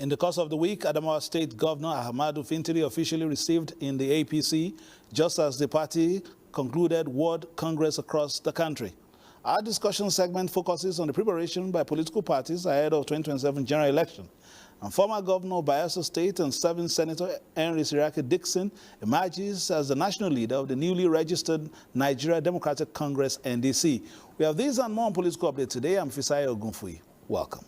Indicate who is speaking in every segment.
Speaker 1: In the course of the week, Adamawa State Governor Ahmadu Fintiri officially received in the APC, just as the party concluded World Congress across the country. Our discussion segment focuses on the preparation by political parties ahead of 2027 general election. And former Governor of Bayelsa State and serving Senator Henry Siraki Dixon emerges as the national leader of the newly registered Nigeria Democratic Congress, NDC. We have these and more on political update today. I'm Fisayo Ogunfuyi. Welcome.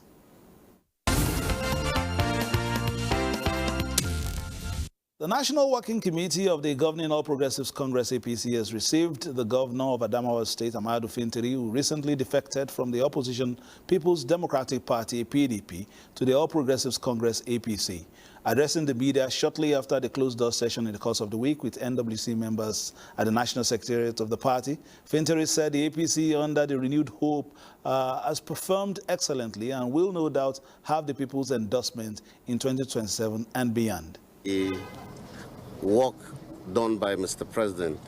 Speaker 1: The National Working Committee of the Governing All Progressives Congress APC has received the governor of Adamawa State, Ahmadu Fintiri, who recently defected from the opposition People's Democratic Party, PDP, to the All Progressives Congress APC. Addressing the media shortly after the closed-door session in the course of the week with NWC members at the National Secretariat of the party, Fintiri said the APC, under the renewed hope, has performed excellently and will no doubt have the people's endorsement in 2027 and beyond.
Speaker 2: The work done by Mr. President,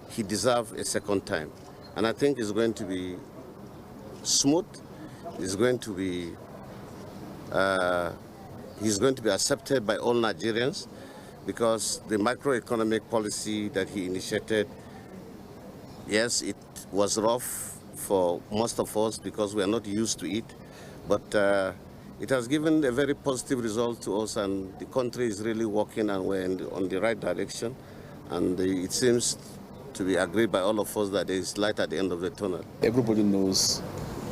Speaker 2: he deserves a second time. And I think it's going to be smooth, it's going to be, he's going to be accepted by all Nigerians, because the macroeconomic policy that he initiated, yes, it was rough for most of us because we are not used to it, but it has given a very positive result to us, and the country is really working and we're on the right direction. And it seems to be agreed by all of us that there is light at the end of the tunnel.
Speaker 3: Everybody knows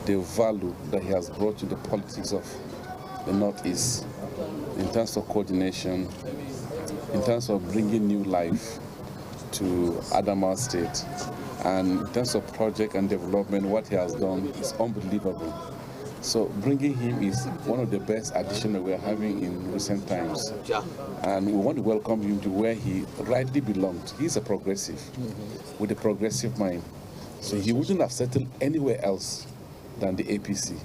Speaker 3: the value that he has brought to the politics of the Northeast in terms of coordination, in terms of bringing new life to Adamawa State, and in terms of project and development. What he has done is unbelievable. So bringing him is one of the best additions that we're having in recent times. And we want to welcome him to where he rightly belongs. He's a progressive, with a progressive mind. So he wouldn't have settled anywhere else than the APC,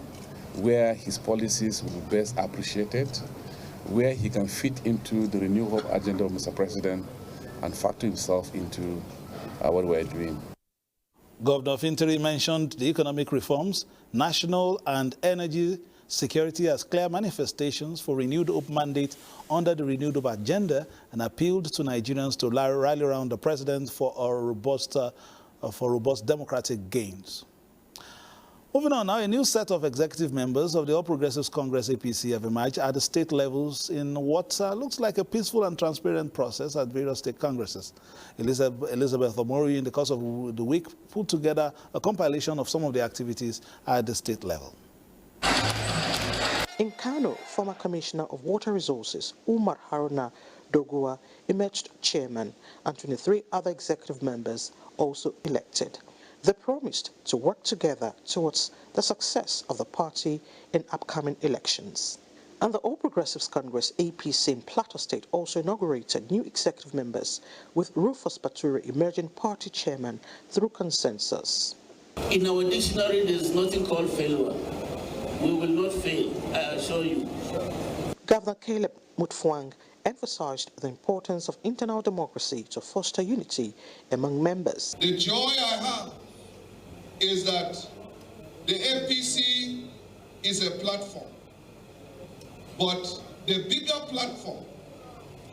Speaker 3: where his policies will be best appreciated, where he can fit into the Renew Hope agenda of Mr. President and factor himself into what we're doing.
Speaker 1: Governor Fintiri mentioned the economic reforms, national and energy security as clear manifestations for renewed hope mandate under the renewed hope agenda, and appealed to Nigerians to rally around the president for robust democratic gains. Moving on now, a new set of executive members of the All Progressives Congress APC have emerged at the state levels in what looks like a peaceful and transparent process at various state congresses. Elizabeth Omori, in the course of the week, put together a compilation of some of the activities at the state level.
Speaker 4: In Kano, former Commissioner of Water Resources, Umar Haruna Doguwa, emerged chairman, and 23 other executive members also elected. They promised to work together towards the success of the party in upcoming elections. And the All Progressives Congress APC in Plateau State also inaugurated new executive members, with Rufus Baturi emerging party chairman through consensus.
Speaker 5: In our dictionary, there is nothing called failure. We will not fail, I assure you.
Speaker 4: Governor Caleb Mutfwang emphasized the importance of internal democracy to foster unity among members.
Speaker 6: The joy I have is that the APC is a platform, but the bigger platform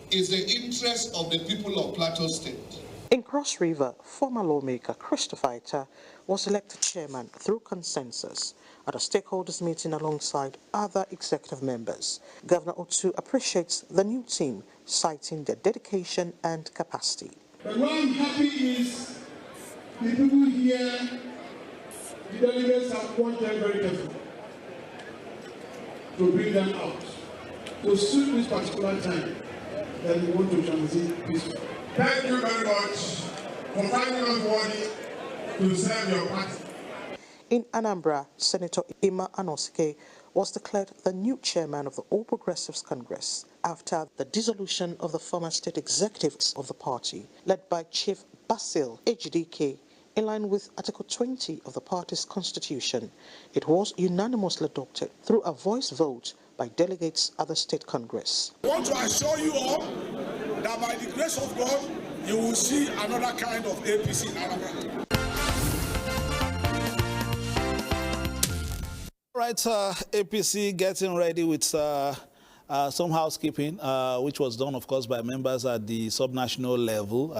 Speaker 6: is the interest of the people of Plateau State.
Speaker 4: In Cross River, former lawmaker Christopher Ita was elected chairman through consensus at a stakeholders meeting alongside other executive members. Governor Otu appreciates the new team, citing their dedication and capacity.
Speaker 7: But what I'm happy is the people here, the delegates have worked very carefully to bring them out, to suit this particular time that we want to transit peacefully.
Speaker 6: Thank you very much for finding us worthy to serve your party.
Speaker 4: In Anambra, Senator Ima Anosike was declared the new chairman of the All Progressives Congress after the dissolution of the former state executives of the party, led by Chief Basil HDK, in line with Article 20 of the party's constitution. It was unanimously adopted through a voice vote by delegates at the state congress.
Speaker 8: I want to assure you all that by the grace of God, you will see another kind of APC in Anambra.
Speaker 1: right, APC getting ready with some housekeeping, which was done, of course, by members at the subnational level,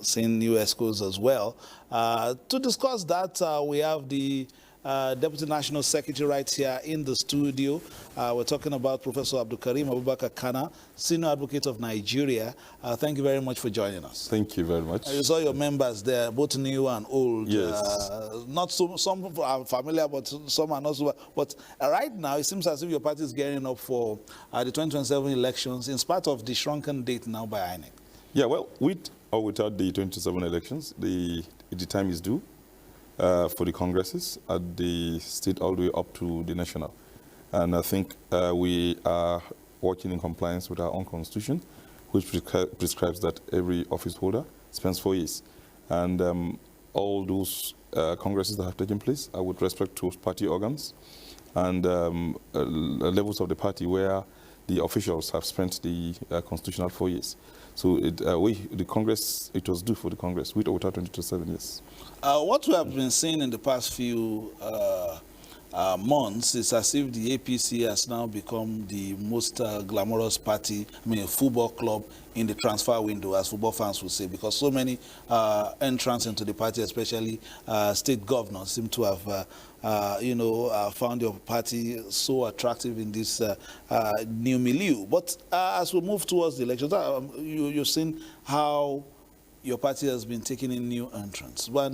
Speaker 1: seeing new schools as well. To discuss that, we have the Deputy National Secretary right here in the studio. We're talking about Professor Abdul Karim Abubakar Kana, Senior Advocate of Nigeria. Thank you very much for joining us.
Speaker 9: Thank you very much.
Speaker 1: You saw your members there, both new and old.
Speaker 9: Yes.
Speaker 1: Not so, some are familiar, but some are not so. But right now, it seems as if your party is gearing up for the 2027 elections, in spite of the shrunken date now by INEC.
Speaker 9: Yeah, well, with or without the 2027 elections, the time is due for the congresses at the state all the way up to the national. And I think we are working in compliance with our own constitution, which prescribes that every office holder spends 4 years. And all those congresses that have taken place are with respect to party organs and levels of the party where the officials have spent the constitutional 4 years. So the Congress, it was due for the Congress, with or without 2027 years.
Speaker 1: What we have been seeing in the past few months is as if the APC has now become the most glamorous party, football club in the transfer window, as football fans would say, because so many entrants into the party, especially state governors, seem to have found your party so attractive in this new milieu. But as we move towards the elections, you've seen how your party has been taking in new entrants. But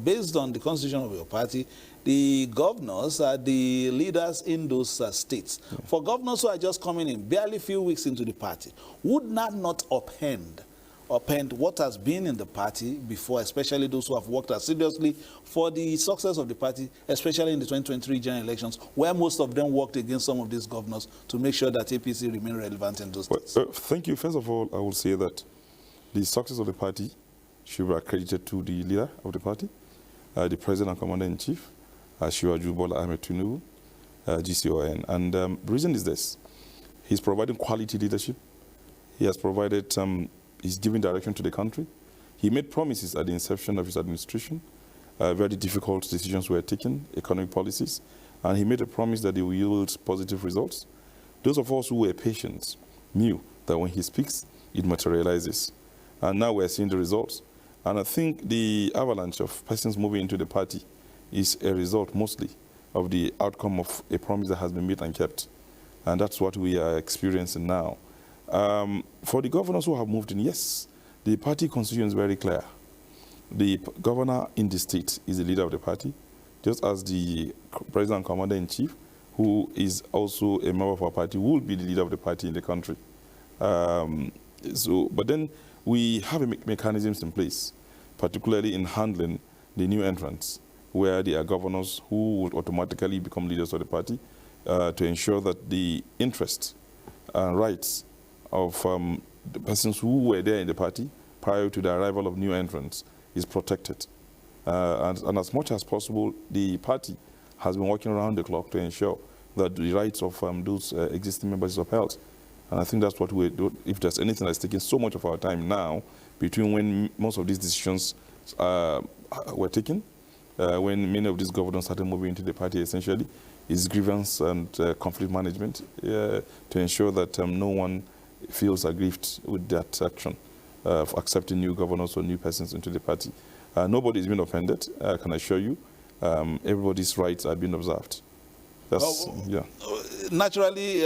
Speaker 1: based on the constitution of your party, the governors are the leaders in those states. Yeah. For governors who are just coming in, barely a few weeks into the party, would not upend what has been in the party before, especially those who have worked assiduously for the success of the party, especially in the 2023 general elections, where most of them worked against some of these governors to make sure that APC remain relevant in those states?
Speaker 9: Thank you. First of all, I will say that the success of the party should be accredited to the leader of the party, the President and Commander-in-Chief, Asiwaju Bola Ahmed Tinubu, GCON. And the reason is this: he's providing quality leadership. He has provided, he's giving direction to the country. He made promises at the inception of his administration. Very difficult decisions were taken, economic policies, and he made a promise that they will yield positive results. Those of us who were patient knew that when he speaks, it materializes. And now we're seeing the results. And I think the avalanche of persons moving into the party is a result mostly of the outcome of a promise that has been made and kept. And that's what we are experiencing now. For the governors who have moved in, yes, the party constitution is very clear. The governor in the state is the leader of the party, just as the President and Commander-in-Chief, who is also a member of our party, will be the leader of the party in the country. But then we have mechanisms in place, particularly in handling the new entrants, where there are governors who would automatically become leaders of the party to ensure that the interests and rights of the persons who were there in the party prior to the arrival of new entrants is protected. And as much as possible, the party has been working around the clock to ensure that the rights of those existing members is upheld. And I think that's what we do. If there's anything that's taking so much of our time now, between when most of these decisions were taken, when many of these governors started moving into the party, essentially, is grievance and conflict management to ensure that no one feels aggrieved with that action of accepting new governors or new persons into the party. Nobody is being offended, I can assure you. Everybody's rights are being observed. That's, yeah.
Speaker 1: Naturally,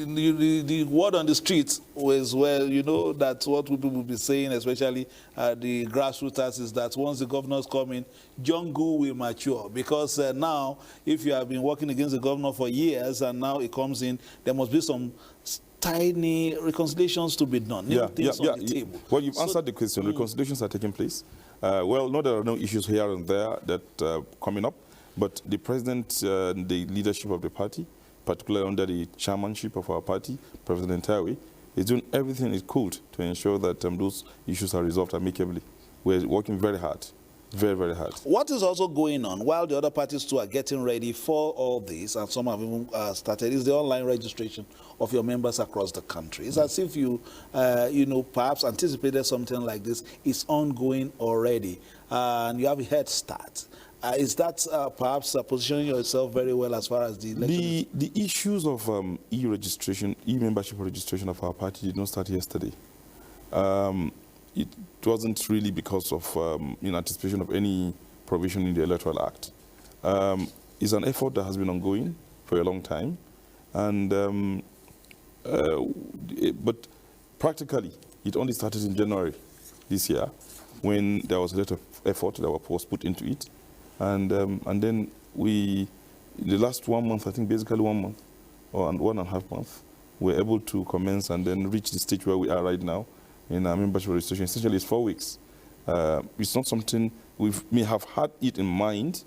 Speaker 1: the word on the streets was, well, you know, that's what people will be saying, especially the grassroots, is that once the governors come in, jungle will mature. Because now, if you have been working against the governor for years and now it comes in, there must be some tiny reconciliations to be done. On the table.
Speaker 9: Well, you've answered the question. Reconciliations are taking place. Well, no, there are no issues here and there that coming up, but the president and the leadership of the party, particularly under the chairmanship of our party, President Tawi, is doing everything it could to ensure that those issues are resolved amicably. We're working very hard, very, very hard.
Speaker 1: What is also going on while the other parties too are getting ready for all this, and some have even started, is the online registration of your members across the country. It's as if you, perhaps anticipated something like this. It's ongoing already, and you have a head start. Is that perhaps positioning yourself very well as far as the election?
Speaker 9: The issues of e-registration, e-membership registration of our party did not start yesterday. It wasn't really because of in anticipation of any provision in the Electoral Act. It's an effort that has been ongoing for a long time, and but practically it only started in January this year, when there was a lot of effort that was put into it, and then we, the last 1 month, I think basically 1 month or 1.5 months, we're able to commence and then reach the stage where we are right now in our membership registration. Essentially, it's 4 weeks. It's not something we may have had it in mind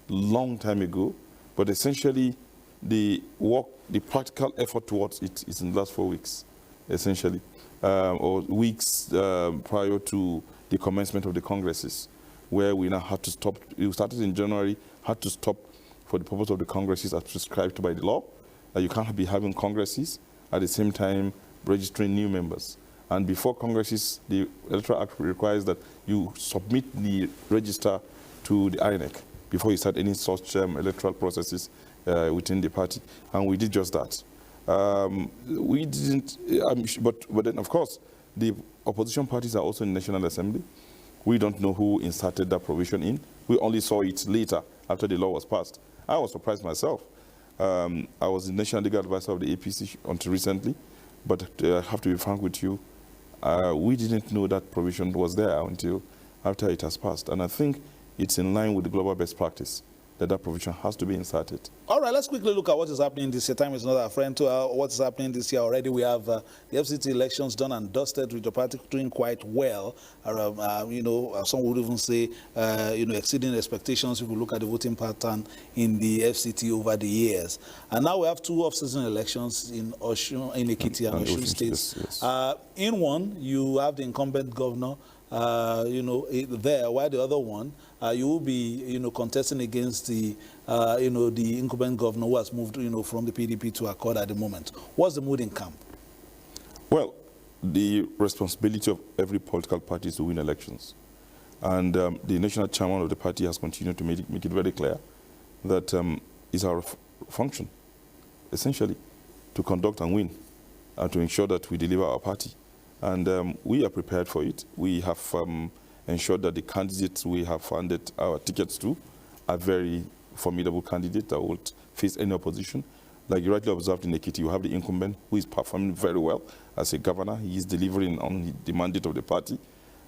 Speaker 9: long time ago, but essentially the work, the practical effort towards it is in the last 4 weeks, essentially, or weeks prior to the commencement of the congresses, where we now had to stop. We started in January, had to stop for the purpose of the congresses as prescribed by the law. You can't be having congresses at the same time registering new members. And before congresses, the Electoral Act requires that you submit the register to the INEC before you start any such electoral processes within the party. And we did just that. We didn't, but then of course, the opposition parties are also in the National Assembly. We don't know who inserted that provision in. We only saw it later after the law was passed. I was surprised myself. I was the National Legal Advisor of the APC until recently, but I have to be frank with you, we didn't know that provision was there until after it has passed. And I think it's in line with the global best practice that that provision has to be inserted.
Speaker 1: All right, let's quickly look at what is happening this year. Time is not our friend to what is happening this year already. We have the FCT elections done and dusted, with the party doing quite well. You know, some would even say, you know, exceeding expectations if we look at the voting pattern in the FCT over the years. And now we have 2 off-season elections in Osun, in Ekiti and Osun states. Yes. In one, you have the incumbent governor, you know, there, while the other one, you will be, you know, contesting against the, you know, the incumbent governor who has moved, you know, from the PDP to Accord at the moment. What's the mood in camp?
Speaker 9: Well, the responsibility of every political party is to win elections. And the national chairman of the party has continued to make it very clear that it's our function, essentially, to conduct and win, and to ensure that we deliver our party. And we are prepared for it. We have ensured that the candidates we have funded our tickets to are very formidable candidates that will face any opposition. Like you rightly observed in Ekiti, you have the incumbent who is performing very well as a governor. He is delivering on the mandate of the party.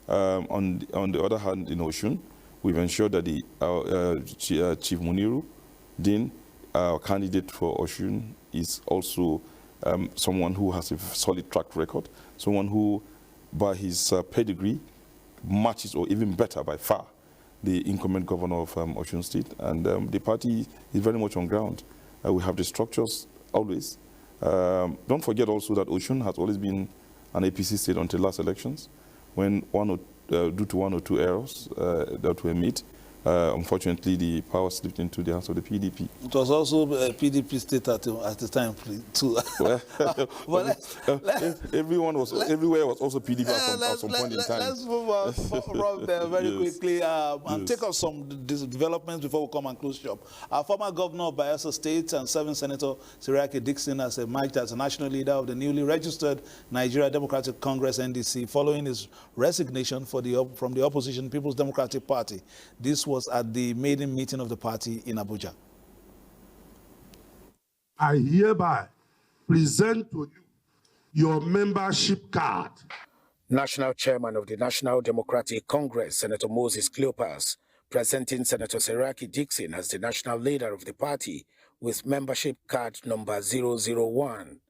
Speaker 9: On the other hand, in Osun, we've ensured that Chief Muniru Din, our candidate for Osun, is also someone who has a solid track record, someone who, by his pedigree, matches or even better by far the incumbent governor of Osun State. And the party is very much on ground. We have the structures always. Don't forget also that Osun has always been an APC state until last elections, when due to 1 or 2 errors that were made, unfortunately, the power slipped into the hands of the PDP.
Speaker 1: It was also a PDP state at the time, too.
Speaker 9: Everywhere was also PDP at some point in time.
Speaker 1: Let's move on from there very quickly and take up some developments before we come and close shop. Our former governor of Bayelsa State and serving Senator Seriake Dickson has emerged as a national leader of the newly registered Nigeria Democratic Congress, NDC, following his resignation from the opposition People's Democratic Party. This was at the maiden meeting of the party in Abuja.
Speaker 7: I hereby present to you your membership card.
Speaker 10: National Chairman of the National Democratic Congress, Senator Moses Cleopas, presenting Senator Seriake Dickson as the national leader of the party with membership card number 001.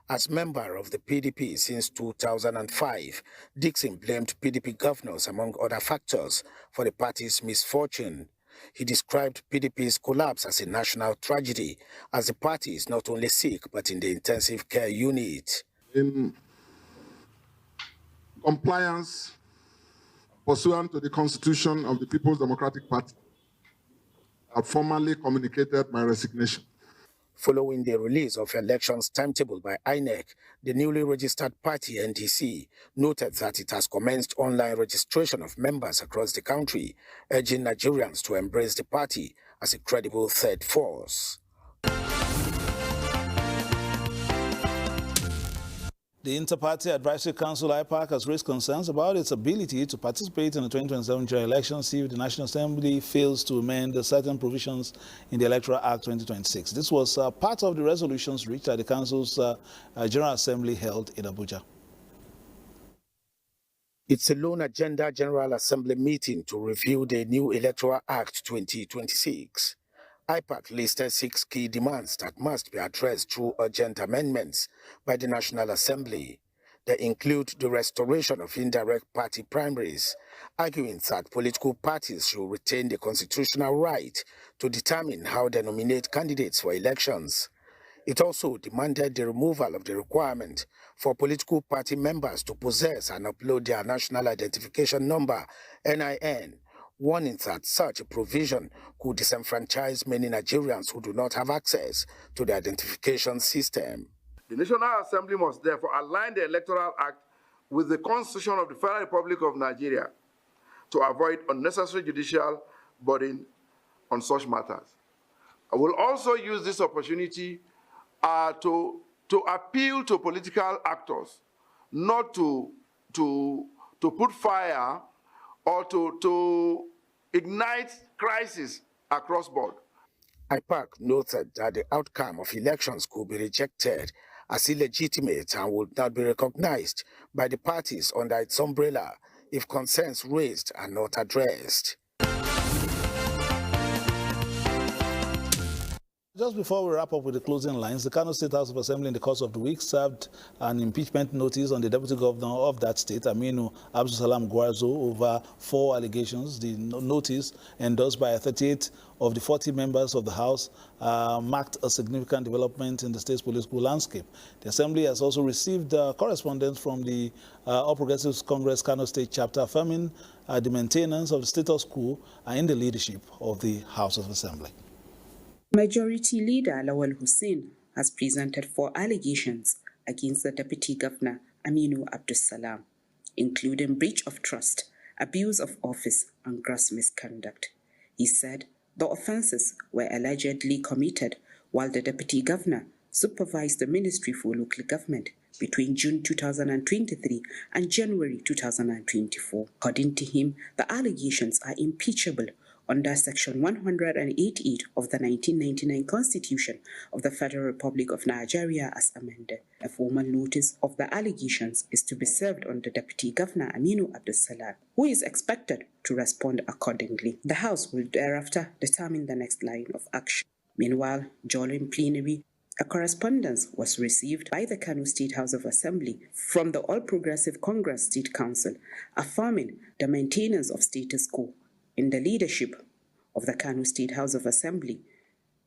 Speaker 10: As member of the PDP since 2005, Dickson blamed PDP governors, among other factors, for the party's misfortune. He described PDP's collapse as a national tragedy, as the party is not only sick, but in the intensive care unit.
Speaker 7: In compliance, pursuant to the Constitution of the People's Democratic Party, I formally communicated my resignation.
Speaker 10: Following the release of elections timetable by INEC, the newly registered party NDC noted that it has commenced online registration of members across the country, urging Nigerians to embrace the party as a credible third force.
Speaker 1: The Inter-Party Advisory Council, IPAC, has raised concerns about its ability to participate in the 2027 general elections if the National Assembly fails to amend certain provisions in the Electoral Act 2026. This was part of the resolutions reached at the Council's General Assembly held in Abuja.
Speaker 10: It's a lone agenda General Assembly meeting to review the new Electoral Act 2026. IPAC listed 6 key demands that must be addressed through urgent amendments by the National Assembly. They include the restoration of indirect party primaries, arguing that political parties should retain the constitutional right to determine how they nominate candidates for elections. It also demanded the removal of the requirement for political party members to possess and upload their National Identification Number, NIN, warning that such a provision could disenfranchise many Nigerians who do not have access to the identification system.
Speaker 11: The National Assembly must therefore align the Electoral Act with the Constitution of the Federal Republic of Nigeria to avoid unnecessary judicial burden on such matters. I will also use this opportunity to appeal to political actors not to put fire or to ignite crisis across board.
Speaker 10: IPAC noted that the outcome of elections could be rejected as illegitimate and would not be recognized by the parties under its umbrella if concerns raised are not addressed.
Speaker 1: Just before we wrap up with the closing lines, the Kano State House of Assembly in the course of the week served an impeachment notice on the Deputy Governor of that state, Aminu Abdulsalam Gwarzo, over 4 allegations. The notice, endorsed by 38 of the 40 members of the House, marked a significant development in the state's political landscape. The Assembly has also received correspondence from the All Progressives Congress Kano State chapter affirming the maintenance of the status quo in the leadership of the House of Assembly.
Speaker 12: Majority Leader Lawal Hussein has presented 4 allegations against the Deputy Governor Aminu Abdulsalam, including breach of trust, abuse of office, and gross misconduct. He said the offences were allegedly committed while the Deputy Governor supervised the Ministry for Local Government between June 2023 and January 2024. According to him, the allegations are impeachable under Section 188 of the 1999 Constitution of the Federal Republic of Nigeria as amended. A formal notice of the allegations is to be served on the Deputy Governor Aminu Abdulsalam, who is expected to respond accordingly. The House will thereafter determine the next line of action. Meanwhile, during plenary, a correspondence was received by the Kano State House of Assembly from the All Progressive Congress State Council affirming the maintenance of status quo in the leadership of the Kano State House of Assembly,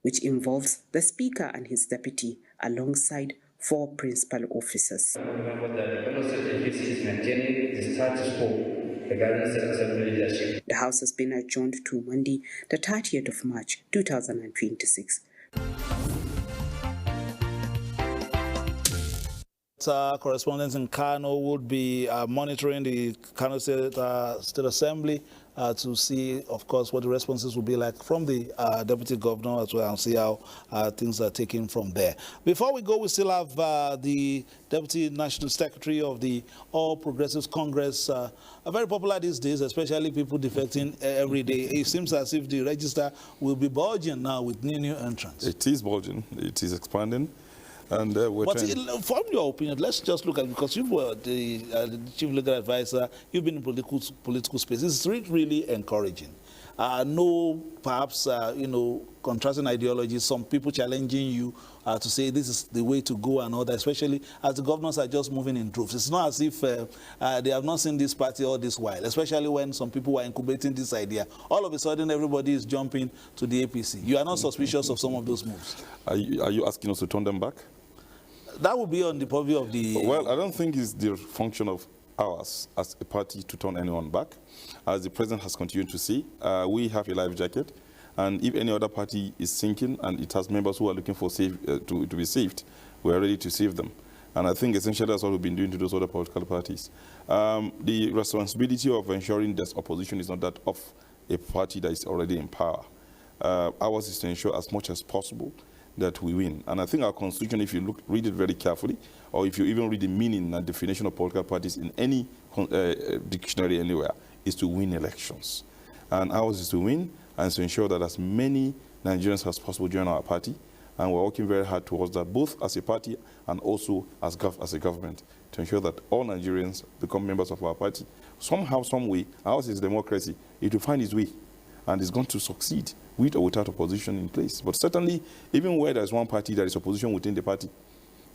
Speaker 12: which involves the Speaker and his deputy alongside 4 principal officers.
Speaker 13: Remember that the Kano State APC is maintaining the status quo regarding State Assembly leadership.
Speaker 12: The House has been adjourned to Monday, the 30th of March, 2026.
Speaker 1: Correspondents in Kano would be monitoring the Kano State Assembly to see, of course, what the responses will be like from the Deputy Governor as well, and see how things are taken from there. Before we go, we still have the Deputy National Secretary of the All Progressives Congress, very popular these days, especially people defecting every day. It seems as if the register will be bulging now with new entrants.
Speaker 9: It is bulging. It is expanding. And
Speaker 1: from your opinion, let's just look at it, because you were the chief legal advisor, you've been in political space. It's really encouraging. No, perhaps, contrasting ideologies, some people challenging you to say this is the way to go and all that, especially as the governors are just moving in droves. It's not as if they have not seen this party all this while, especially when some people were incubating this idea. All of a sudden, everybody is jumping to the APC. You are not suspicious of some of those moves?
Speaker 9: Are you asking us to turn them back?
Speaker 1: That would be on the purview of the...
Speaker 9: Well, I don't think it's the function of ours as a party to turn anyone back. As the president has continued to see, we have a life jacket, And if any other party is sinking and it has members who are looking for to be saved, we are ready to save them. And I think essentially that's what we've been doing to those other political parties. The responsibility of ensuring that opposition is not that of a party that is already in power. Ours is to ensure as much as possible that we win. And I think our constitution, if you read it very carefully, or if you even read the meaning and definition of political parties in any dictionary anywhere, is to win elections. And ours is to win and to ensure that as many Nigerians as possible join our party. And we're working very hard towards that, both as a party and also as a government, to ensure that all Nigerians become members of our party. Somehow, some way, ours is democracy. It will find its way, and it's going to succeed with or without opposition in place. But certainly, even where there's one party, there is opposition within the party.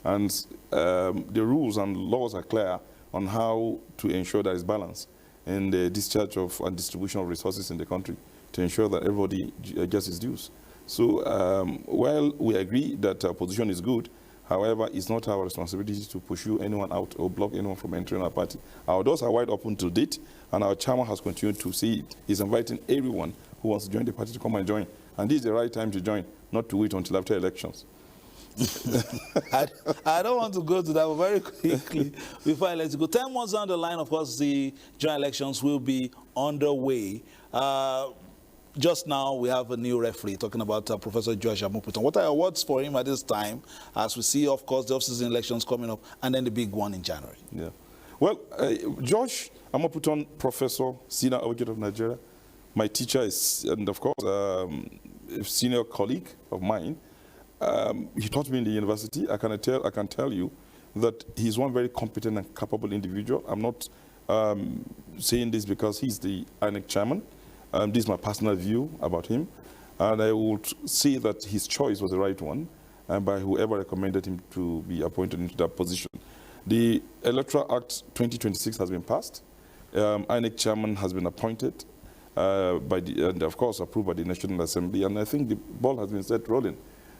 Speaker 9: And the rules and laws are clear on how to ensure there is balance in the discharge of and distribution of resources in the country, to ensure that everybody gets its dues. So while we agree that opposition is good, however, it's not our responsibility to pursue anyone out or block anyone from entering our party. Our doors are wide open to date, and our chairman has continued to see it. He's inviting everyone who wants to join the party to come and join. And this is the right time to join, not to wait until after elections.
Speaker 1: I don't want to go to that, but very quickly, before I let you go, 10 months down the line, of course, the general elections will be underway. Just now, we have a new referee talking about Professor Josh Amoputon. What are your words for him at this time, as we see, of course, the off-season elections coming up, and then the big one in January?
Speaker 9: Yeah. Well, Josh Amoputon, Professor, Senior Advocate of Nigeria, my teacher is, and of course, a senior colleague of mine. He taught me in the university. I can tell you that he's one very competent and capable individual. I'm not saying this because he's the INEC chairman. This is my personal view about him, and I would say that his choice was the right one, and by whoever recommended him to be appointed into that position. The Electoral Act 2026 has been passed. INEC chairman has been appointed and of course approved by the National Assembly, and I think the ball has been set rolling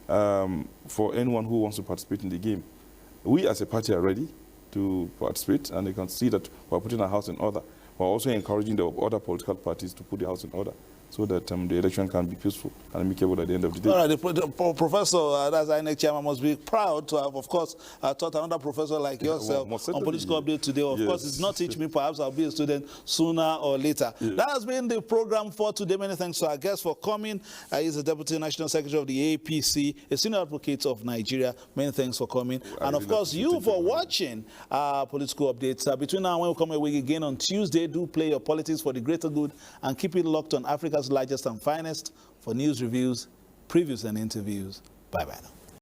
Speaker 9: for anyone who wants to participate in the game. We as a party are ready to participate, and you can see that we're putting our house in order. We're also encouraging the other political parties to put the house in order, so that the election can be peaceful and amicable at the end of the day.
Speaker 1: All right, the professor, that's INEC chairman, must be proud to have, of course, taught another professor like yourself on political update today. Of course, it's not teach me, perhaps I'll be a student sooner or later. Yeah. That has been the program for today. Many thanks to our guest for coming. He's the Deputy National Secretary of the APC, a senior advocate of Nigeria. Many thanks for coming. And of course, you for watching political updates. Between now and when we come away again on Tuesday, do play your politics for the greater good and keep it locked on Africa's largest and finest for news, reviews, previews, and interviews. Bye-bye now.